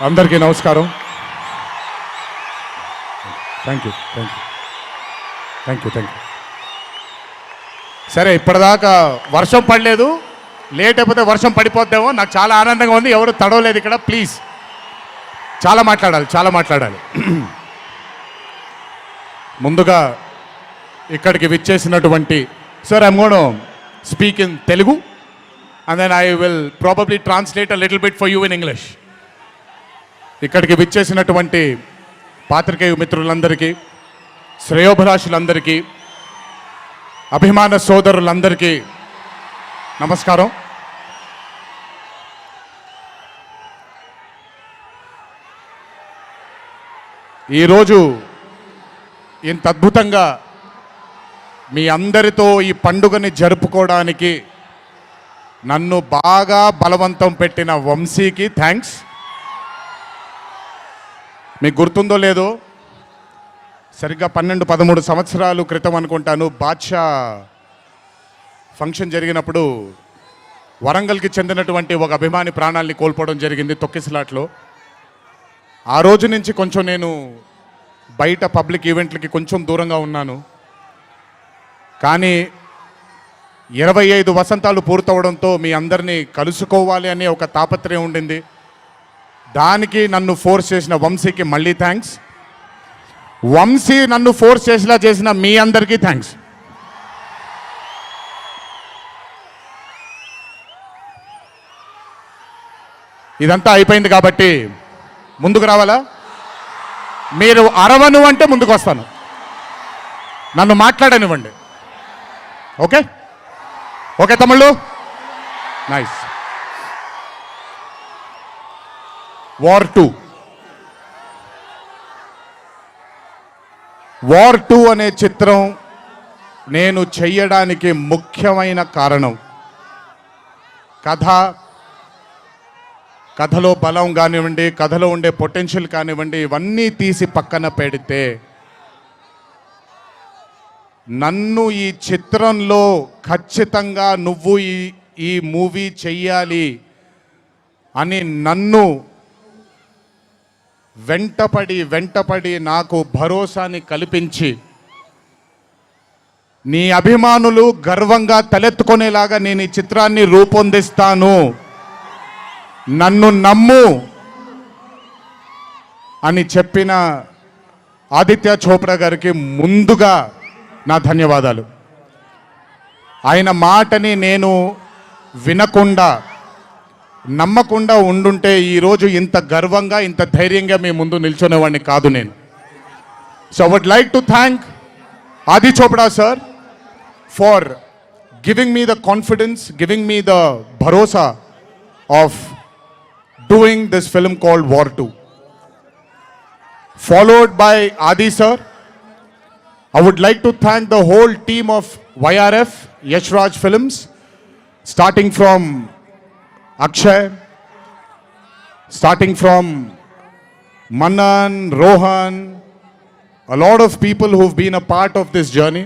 అందరికీ నమస్కారం. Thank you. సరే, ఇప్పటిదాకా వర్షం పడలేదు, లేట్ అయిపోతే వర్షం పడిపోద్దేమో. నాకు చాలా ఆనందంగా ఉంది. ఎవరు తడవలేదు ఇక్కడ. ప్లీజ్, చాలా మాట్లాడాలి. ముందుగా ఇక్కడికి విచ్చేసినటువంటి sir, I'm gonna speak in Telugu and then I will probably translate a little bit for you in English. ఇక్కడికి విచ్చేసినటువంటి పాత్రికేయ మిత్రులందరికీ, శ్రేయోభిలాషులందరికీ, అభిమాన సోదరులందరికీ నమస్కారం. ఈరోజు ఇంత అద్భుతంగా మీ అందరితో ఈ పండుగని జరుపుకోవడానికి నన్ను బాగా బలవంతం పెట్టిన వంశీకి థ్యాంక్స్. మీకు గుర్తుందో లేదో, సరిగ్గా 12-13 సంవత్సరాలు క్రితం అనుకుంటాను, బాద్షా ఫంక్షన్ జరిగినప్పుడు వరంగల్కి చెందినటువంటి ఒక అభిమాని ప్రాణాల్ని కోల్పోవడం జరిగింది తొక్కిసలాట్లో. ఆ రోజు నుంచి కొంచెం నేను బయట పబ్లిక్ ఈవెంట్లకి కొంచెం దూరంగా ఉన్నాను. కానీ 25 వసంతాలు పూర్తవడంతో మీ అందరినీ కలుసుకోవాలి అనే ఒక తాపత్రయం ఉండింది. దానికి నన్ను ఫోర్స్ చేసిన వంశీకి మళ్ళీ థ్యాంక్స్. వంశీ నన్ను ఫోర్స్ చేసేలా చేసిన మీ అందరికీ థ్యాంక్స్. ఇదంతా అయిపోయింది కాబట్టి ముందుకు రావాలా? మీరు అరవను అంటే ముందుకు వస్తాను, నన్ను మాట్లాడనివ్వండి. ఓకే తమ్ముళ్ళు, నైస్. వార్ 2 అనే చిత్రం నేను చెయ్యడానికి ముఖ్యమైన కారణం కథలో బలం కానివ్వండి, కథలో ఉండే పొటెన్షియల్ కానివ్వండి, ఇవన్నీ తీసి పక్కన పెడితే నన్ను ఈ చిత్రంలో ఖచ్చితంగా నువ్వు ఈ మూవీ చెయ్యాలి అని నన్ను వెంటపడి నాకు భరోసాని కల్పించి, నీ అభిమానులు గర్వంగా తలెత్తుకునేలాగా నేను ఈ చిత్రాన్ని రూపొందిస్తాను, నన్ను నమ్ము అని చెప్పిన ఆదిత్య చోప్రా గారికి ముందుగా నా ధన్యవాదాలు. ఆయన మాటని నేను వినకుండా నమ్మకుండా ఉండుంటే ఈరోజు ఇంత గర్వంగా ఇంత ధైర్యంగా మీ ముందు నిల్చునేవాడిని కాదు నేను. So I would like to thank Adi Chopra sir for giving me the confidence, giving me the bharosa of doing this film called War 2. Followed by Adi sir, I would like to thank the whole team of YRF, Yash Raj Films, starting from Akshay, starting from Manan, Rohan, a lot of people who've been a part of this journey.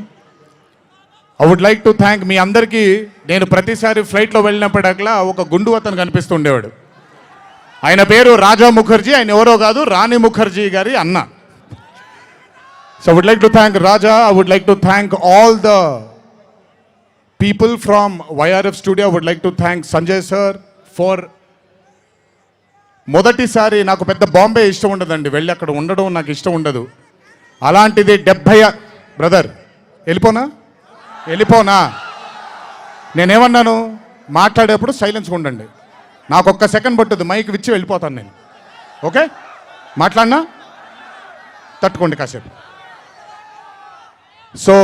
I would like to thank మీ అందరికీ. నేను ప్రతిసారి ఫ్లైట్లో వెళ్ళినప్పుడల్లా ఒక గుండు అతను కనిపిస్తుండేవాడు. ఆయన పేరు రాజా ముఖర్జీ. ఆయన ఎవరో కాదు, రాణి ముఖర్జీ గారి అన్న. So I would like to thank Raja. I would like to thank all the people from YRF studio. I would like to thank Sanjay sir for మొదటిసారి నాకు పెద్ద బాంబే ఇష్టం ఉండదండి, వెళ్ళి అక్కడ ఉండడం నాకు ఇష్టం ఉండదు. అలాంటిది 70 బ్రదర్ వెళ్ళిపోనా నేనేమన్నాను, మాట్లాడేప్పుడు సైలెన్స్గా ఉండండి. నాకు ఒక్క సెకండ్ పట్టుద్ది, మైక్ విచ్చి వెళ్ళిపోతాను నేను. ఓకే, మాట్లాడినా తట్టుకోండి కాసేపు. సో